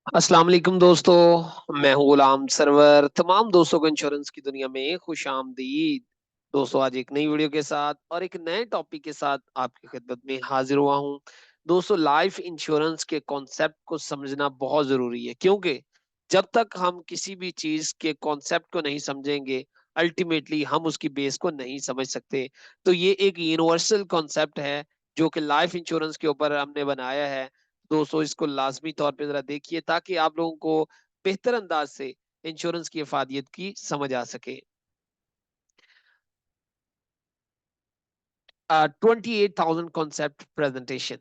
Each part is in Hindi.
अस्सलाम वालेकुम दोस्तों। मैं हूं गुलाम सरवर। तमाम दोस्तों को इंश्योरेंस की दुनिया में खुश आमदीद। दोस्तों, आज एक नई वीडियो के साथ और एक नए टॉपिक के साथ आपकी खिदमत में हाजिर हुआ हूं। दोस्तों, लाइफ इंश्योरेंस के कॉन्सेप्ट को समझना बहुत जरूरी है, क्योंकि जब तक हम किसी भी चीज के कॉन्सेप्ट को नहीं समझेंगे, अल्टीमेटली हम उसकी बेस को नहीं समझ सकते। तो ये एक यूनिवर्सल कॉन्सेप्ट है जो कि लाइफ इंश्योरेंस के ऊपर हमने बनाया है। दोस्तों, इसको लाजमी तौर पे जरा देखिए ताकि आप लोगों को बेहतर अंदाज से इंश्योरेंस की इफादियत की समझ आ सके। 28,000 कॉन्सेप्ट प्रेजेंटेशन।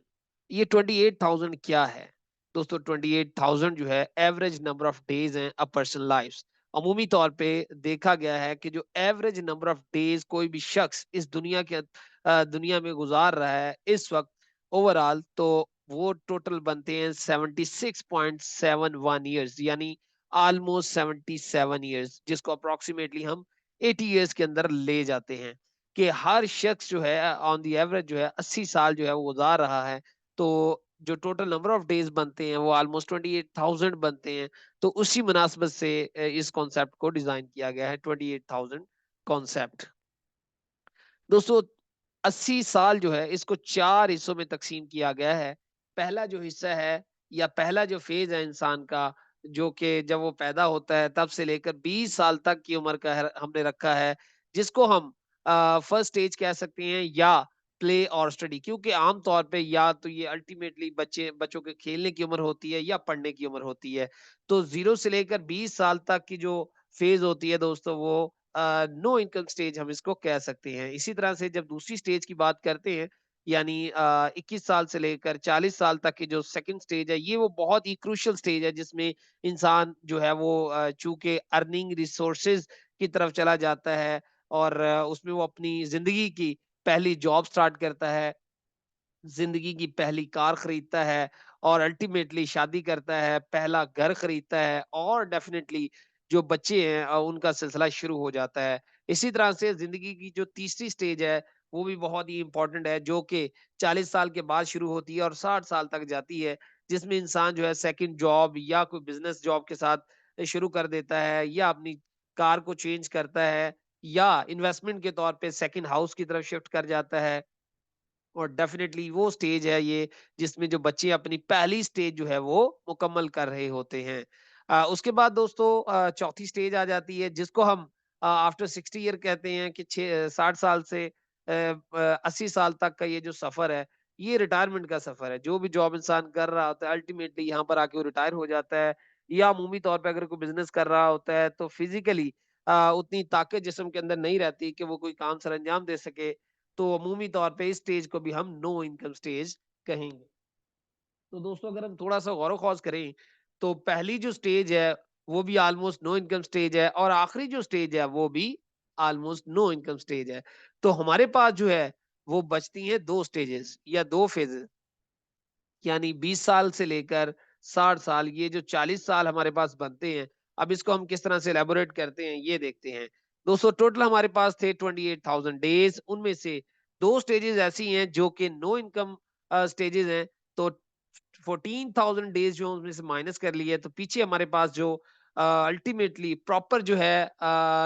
ये 28,000 क्या है? दोस्तों, 28,000 जो है एवरेज नंबर ऑफ डेज हैं अ पर्सन लाइफ। अमूमी तौर पे देखा गया है कि जो एवरेज नंबर ऑफ डेज कोई भी शख्स इस दुनिया में गुजार रहा है इस वक्त ओवरऑल, तो वो टोटल बनते हैं 76.71 ईयर्स, यानी ऑलमोस्ट 77 ईयर्स, जिसको अप्रोक्सीमेटली हम 80 ईयर्स के अंदर ले जाते हैं। कि हर शख्स जो है ऑन द एवरेज जो है 80 साल जो है वो गुजार रहा है। तो जो टोटल नंबर ऑफ डेज बनते हैं वो ऑलमोस्ट 28,000 बनते हैं। तो उसी मुनासबत से इस कॉन्सेप्ट को डिजाइन किया गया है, 28,000 कॉन्सेप्ट। दोस्तों, 80 साल जो है इसको 4 हिस्सों में तकसीम किया गया है। पहला जो हिस्सा है या पहला जो फेज है इंसान का, जो कि जब वो पैदा होता है तब से लेकर 20 साल तक की उम्र का है, हमने रखा है, जिसको हम फर्स्ट स्टेज कह सकते हैं या प्ले और स्टडी। क्योंकि आम तौर पे या तो ये अल्टीमेटली बच्चों के खेलने की उम्र होती है या पढ़ने की उम्र होती है। तो 0 से लेकर 20 साल तक की जो फेज होती है दोस्तों, वो नो इनकम स्टेज हम इसको कह सकते हैं। इसी तरह से जब दूसरी स्टेज की बात करते हैं, यानी 21 साल से लेकर 40 साल तक की जो सेकंड स्टेज है, ये वो बहुत ही क्रूशियल स्टेज है जिसमें इंसान जो है वो चूंकि अर्निंग रिसोर्सेज की तरफ चला जाता है और उसमें वो अपनी जिंदगी की पहली जॉब स्टार्ट करता है, जिंदगी की पहली कार खरीदता है और अल्टीमेटली शादी करता है, पहला घर खरीदता है और डेफिनेटली जो बच्चे हैं उनका सिलसिला शुरू हो जाता है। इसी तरह से जिंदगी की जो तीसरी स्टेज है वो भी बहुत ही इंपॉर्टेंट है, जो कि 40 साल के बाद शुरू होती है और 60 साल तक जाती है, जिसमें इंसान जो है सेकंड जॉब या कोई बिजनेस जॉब के साथ शुरू कर देता है या अपनी कार को चेंज करता है या इन्वेस्टमेंट के तौर पे सेकंड हाउस की तरफ शिफ्ट कर जाता है। और डेफिनेटली वो स्टेज है ये जिसमें जो बच्चे अपनी पहली स्टेज जो है वो मुकम्मल कर रहे होते हैं। उसके बाद दोस्तों चौथी स्टेज आ जाती है जिसको हम आफ्टर 60 ईयर कहते हैं कि 60 साल से 80 साल तक का ये जो सफर है, ये रिटायरमेंट का सफर है। जो भी जॉब इंसान कर रहा होता है अल्टीमेटली यहाँ पर आके वो रिटायर हो जाता है, या अमूमी तौर पे अगर कोई बिजनेस कर रहा होता है तो फिजिकली उतनी ताकत जिस्म के अंदर नहीं रहती कि वो कोई काम सर अंजाम दे सके। तो अमूमी तौर पे इस स्टेज को भी हम नो इनकम स्टेज कहेंगे। तो दोस्तों, अगर हम थोड़ा-सा गौर-व-ख़ौज़ करें, तो पहली जो स्टेज है, वो भी ऑलमोस्ट नो इनकम स्टेज है और आखिरी जो स्टेज है, वो भी ऑलमोस्ट नो इनकम स्टेज है। तो हमारे पास जो है, वो बचती हैं 2 स्टेजेस या 2 फ़ेज़ेज़, यानी 20 साल से लेकर 60 साल, ये जो 40 साल हमारे पास बनते हैं। अब इसको हम किस तरह से इलैबोरेट करते हैं, ये देखते हैं। दोस्तों, टोटल हमारे पास थे 28,000 डेज़, उनमें से 2 स्टेजेज़ ऐसी हैं जो कि नो इनकम स्टेजेज़ हैं। तो 14,000 डेज़ जो उसमें से माइनस कर लिए, तो पीछे हमारे पास जो अल्टीमेटली प्रॉपर जो है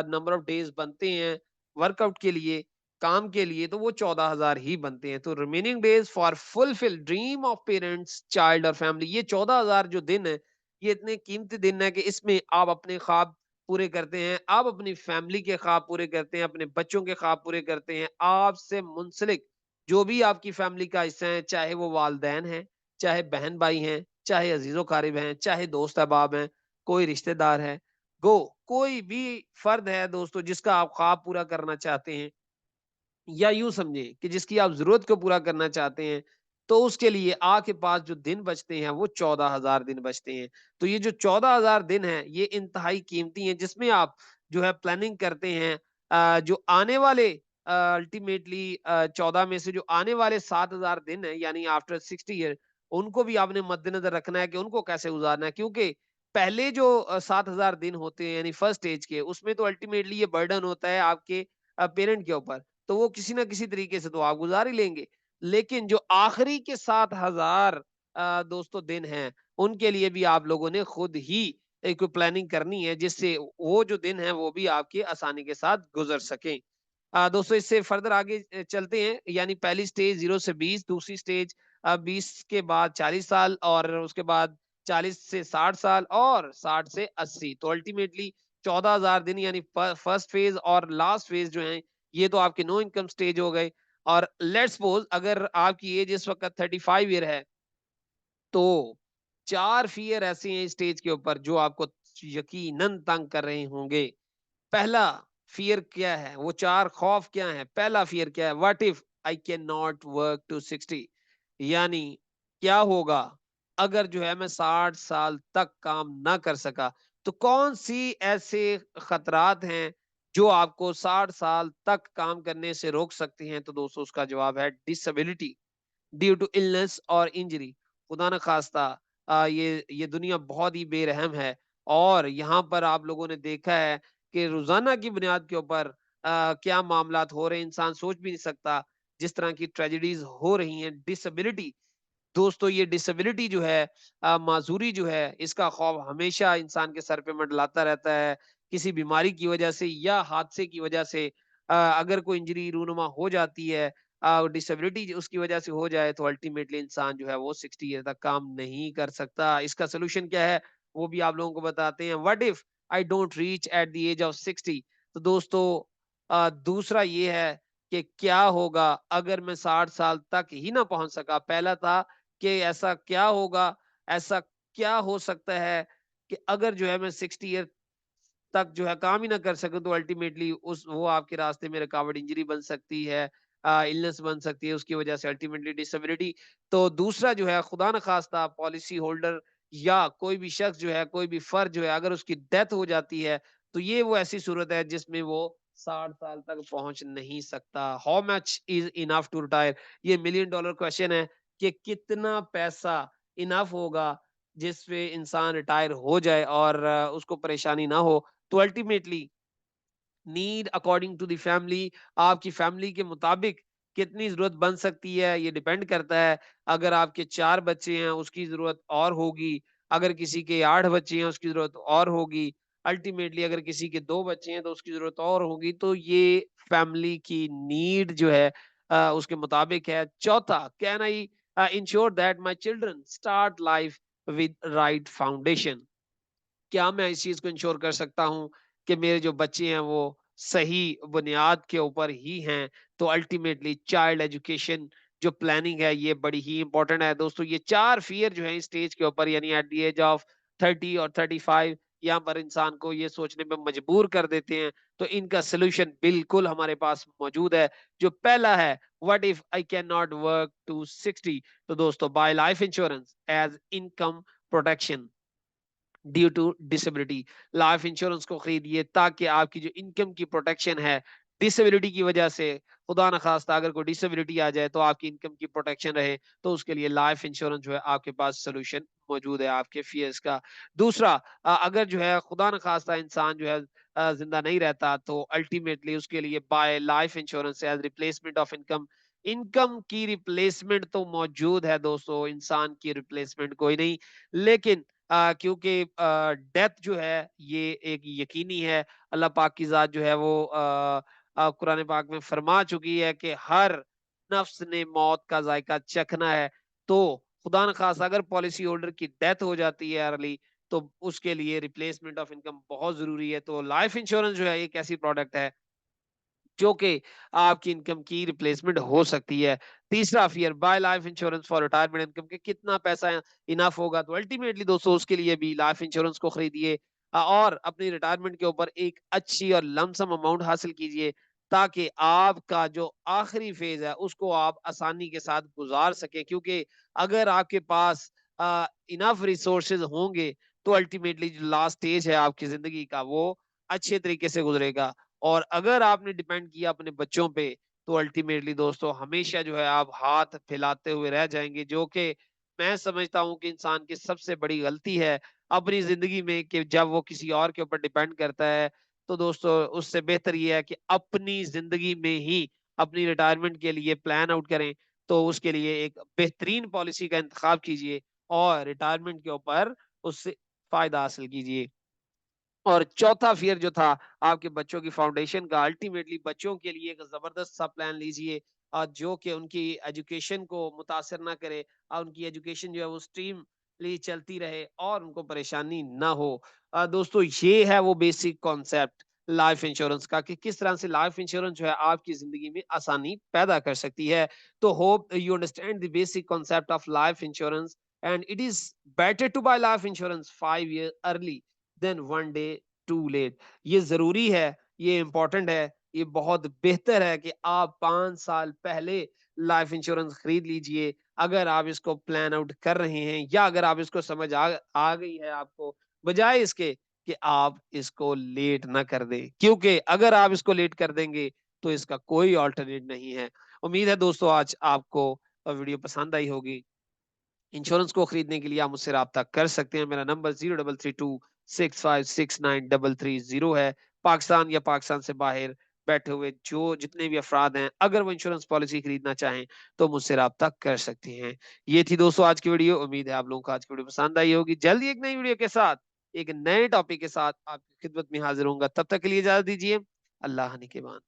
नंबर ऑफ डेज़ बनते हैं वर्कआउट के लिए, काम के लिए, तो वो 14,000 ही बनते हैं। तो remaining days for fulfil dream of parents, child और फैमिली, ये 14,000 जो दिन है, ये इतने कीमती दिन है कि इसमें आप अपने ख्वाब पूरे करते हैं, आप अपनी फैमिली के ख्वाब पूरे करते हैं, अपने बच्चों के ख्वाब पूरे करते हैं। आपसे मुंसलिक जो भी आपकी फैमिली का हिस्सा है, चाहे वो वालिदैन हैं, चाहे बहन-भाई हैं, चाहे अज़ीज़-ओ-क़ारिब हैं, चाहे दोस्त अहबाब हैं, कोई रिश्तेदार है, कोई भी फ़र्द है दोस्तों जिसका आप ख्वाब पूरा करना चाहते हैं, या यूँ समझिए कि जिसकी आप ज़रूरत को पूरा करना चाहते हैं, तो उसके लिए आपके पास जो दिन बचते हैं, वो 14,000 दिन बचते हैं। तो ये जो 14,000 दिन हैं, ये इंतहाई कीमती हैं, जिसमें आप जो है प्लानिंग करते हैं जो आने वाले अल्टीमेटली 14 में से जो आने वाले 7,000 दिन हैं, यानी आफ्टर 60 ईयर, उनको भी आपने मद्देनज़र रखना है कि उनको कैसे गुज़ारना है। क्योंकि पहले जो 7,000 दिन होते हैं, यानी फर्स्ट स्टेज के, उसमें तो अल्टीमेटली ये बर्डन होता है आपके पेरेंट के ऊपर। तो वो किसी ना किसी तरीके से तो आप गुज़ार ही लेंगे। लेकिन जो आखिरी के 7,000 दोस्तों दिन हैं, उनके लिए भी आप लोगों ने खुद ही एक प्लानिंग करनी है, जिससे वो जो दिन है वो भी आपके आसानी के साथ गुज़र सकें। दोस्तों इससे फर्दर आगे चलते हैं, यानी पहली स्टेज 0 से 20, दूसरी स्टेज 20 के बाद 40 साल और उसके बाद 40 से 60 साल और 60 से 80। तो अल्टीमेटली 14,000 दिन, यानी फर्स्ट फेज़ और लास्ट फेज़ जो हैं, ये तो आपके नो इनकम स्टेज हो गए। और लेट्स सपोज़ अगर आपकी एज इस वक़्त 35 ईयर है, तो 4 फ़ियर ऐसे हैं इस स्टेज के ऊपर जो आपको यकीनन तंग कर रहे होंगे। पहला फ़ियर क्या है? वो 4 खौफ क्या हैं? पहला फ़ियर क्या है? What if I can not work to 60, यानी क्या होगा अगर जो है मैं 60 साल तक काम ना कर सका? तो कौन-सी ऐसे खतरात हैं जो आपको 60 साल तक काम करने से रोक सकती हैं? तो दोस्तों उसका जवाब है डिसेबिलिटी ड्यू टू इलनेस और इंजरी। खुदा न खास्ता ये दुनिया बहुत ही बेरहम है और यहाँ पर आप लोगों ने देखा है कि रोज़ाना की बुनियाद के ऊपर क्या मामलात हो रहे हैं, इंसान सोच भी नहीं सकता, जिस तरह की ट्रेजेडीज़ हो रही हैं। डिसेबिलिटी दोस्तों, ये डिसेबिलिटी जो है माज़ूरी जो है, इसका खौफ हमेशा इंसान के सर पे मंडलाता रहता है, किसी बीमारी की वजह से या हादसे की वजह से। अगर कोई इंजरी रूनुमा हो जाती है, डिसेबिलिटी उसकी वजह से हो जाए, तो अल्टीमेटली इंसान जो है वो 60 ईयर तक काम नहीं कर सकता। इसका सॉल्यूशन क्या है, वो भी आप लोगों को बताते हैं। What if I don't reach at the age of 60? तो दोस्तों दूसरा ये है कि क्या होगा अगर मैं 60 साल तक ही ना पहुँच सका? पहला था कि ऐसा क्या होगा, ऐसा क्या हो सकता है कि अगर जो है मैं 60 ईयर तक जो है काम ही ना कर सकूँ, तो अल्टीमेटली उस वो आपके रास्ते में रुकावट इंजरी बन सकती है, इलनेस बन सकती है, उसकी वजह से अल्टीमेटली डिसेबिलिटी। तो दूसरा जो है खुदा न खास्ता पॉलिसी होल्डर या कोई भी शख्स जो है, कोई भी फर्द जो है, अगर उसकी डेथ हो जाती है, तो ये वो ऐसी सूरत है जिसमें वो 60 साल तक पहुँच नहीं सकता। How much is enough to retire? ये मिलियन डॉलर क्वेश्चन है कि कितना पैसा इनफ होगा जिसपे इंसान रिटायर हो जाए और उसको परेशानी ना हो। तो ultimately need according to the family, आपकी फैमिली के मुताबिक कितनी ज़रूरत बन सकती है, ये डिपेंड करता है। अगर आपके 4 बच्चे हैं, उसकी ज़रूरत और होगी। अगर किसी के 8 बच्चे हैं, उसकी ज़रूरत और होगी। अल्टीमेटली अगर किसी के 2 बच्चे हैं, तो उसकी ज़रूरत और होगी। तो ये फैमिली की नीड जो है उसके मुताबिक है। चौथा, can I ensure that my children start life with right foundation? क्या मैं इस चीज़ को इंश्योर कर सकता हूँ कि मेरे जो बच्चे हैं वो सही बुनियाद के ऊपर ही हैं? तो अल्टीमेटली चाइल्ड एजुकेशन जो प्लानिंग है ये बड़ी ही इंपॉर्टेंट है। दोस्तों ये 4 फ़ियर जो हैं इस स्टेज के ऊपर, यानी एट द एज ऑफ 30 और 35, यहाँ पर इंसान को ये सोचने पे मजबूर कर देते हैं। तो इनका सॉल्यूशन बिल्कुल हमारे पास मौजूद है। जो पहला है, what if I can not work to 60? तो दोस्तों buy life insurance as income protection due to disability. Life insurance को खरीदिए ताकि आपकी जो इनकम की प्रोटेक्शन है, डिसेबिलिटी की वजह से खुदा न खास्ता अगर कोई डिसेबिलिटी आ जाए तो आपकी इनकम की प्रोटेक्शन रहे, तो उसके लिए लाइफ इंश्योरेंस जो है आपके पास सोल्यूशन मौजूद है आपके फियर्स का। दूसरा, अगर जो है खुदा न खास्ता इंसान जो है जिंदा नहीं रहता, तो अल्टीमेटली उसके लिए buy life insurance as replacement of income. Income की रिप्लेसमेंट तो मौजूद है दोस्तों, इंसान की रिप्लेसमेंट कोई नहीं। लेकिन क्योंकि डेथ जो है ये एक यकीनी है। अल्लाह पाक की ज़ात जो है वो कुरान पाक में फरमा चुकी है कि हर नफ्स ने मौत का ज़ायका चखना है। तो खुदा न ख़ास्ता अगर पॉलिसी होल्डर की डेथ हो जाती है अर्ली, तो उसके लिए रिप्लेसमेंट ऑफ इनकम बहुत ज़रूरी है। तो लाइफ इंश्योरेंस जो है एक ऐसी प्रोडक्ट है जो कि आपकी इनकम की रिप्लेसमेंट हो सकती है। तीसरा fear, bye life insurance for retirement income, कि कितना पैसा इनफ होगा? तो अल्टीमेटली दोस्तों उसके लिए भी लाइफ इंश्योरेंस को खरीदिए और अपनी रिटायरमेंट के ऊपर एक अच्छी और लमसम अमाउंट हासिल कीजिए, ताकि आपका जो आखिरी फ़ेज़ है उसको आप आसानी के साथ गुज़ार सकें। क्योंकि अगर आपके पास इनफ रिसोर्सेज़ होंगे, तो अल्टीमेटली जो लास्ट स्टेज है आपकी ज़िंदगी का वो अच्छे तरीके से गुज़रेगा। और अगर आपने डिपेंड किया अपने बच्चों पे, तो अल्टीमेटली दोस्तों हमेशा जो है आप हाथ फैलाते हुए रह जाएँगे, जो कि मैं समझता हूँ कि इंसान की सबसे बड़ी गलती है अपनी ज़िंदगी में, कि जब वो किसी और के ऊपर डिपेंड करता है। तो दोस्तों उससे बेहतर ये है कि अपनी ज़िंदगी में ही अपनी रिटायरमेंट के लिए प्लान आउट करें, तो उसके लिए एक बेहतरीन पॉलिसी का इंतखाब कीजिए और रिटायरमेंट के ऊपर उससे फ़ायदा हासिल कीजिए। और चौथा फ़ियर जो था आपके बच्चों की फाउंडेशन का, अल्टीमेटली बच्चों के लिए एक ज़बरदस्त सा प्लान लीजिए जो कि उनकी एजुकेशन को मुतासिर ना करे, उनकी एजुकेशन जो है वो स्ट्रीमली चलती रहे और उनको परेशानी ना हो। दोस्तों, ये है वो बेसिक कॉन्सेप्ट लाइफ इंश्योरेंस का कि किस तरह से लाइफ इंश्योरेंस जो है आपकी ज़िंदगी में आसानी पैदा कर सकती है। तो hope you understand the basic concept of life insurance, and it is better to buy life insurance 5 year early than 1 day too late. ये ज़रूरी है, ये इम्पोर्टेंट है, ये बहुत बेहतर है कि आप 5 साल पहले लाइफ इंश्योरेंस खरीद लीजिए, अगर आप इसको प्लान आउट कर रहे हैं या अगर आप इसको समझ आ गई है आपको, बजाय इसके कि आप इसको लेट ना कर दें। क्योंकि अगर आप इसको लेट कर देंगे, तो इसका कोई अल्टरनेट नहीं है। उम्मीद है दोस्तों आज आपको वीडियो पसंद आई होगी। इंश्योरेंस को खरीदने के लिए आप मुझसे राब्ता कर सकते हैं। मेरा नंबर 0332656933 है। पाकिस्तान या पाकिस्तान से बाहर बैठे हुए जो जितने भी अफ़राद हैं, अगर वो इंश्योरेंस पॉलिसी खरीदना चाहें, तो मुझसे राब्ता कर सकते हैं। ये थी दोस्तों आज की वीडियो। उम्मीद है आप लोगों को आज की वीडियो पसंद आई होगी। जल्दी एक नई वीडियो के साथ, एक नए टॉपिक के साथ आपकी खिदमत में हाज़िर होऊँगा। तब तक के लिए इजाज़त दीजिए। अल्लाह निगहबान।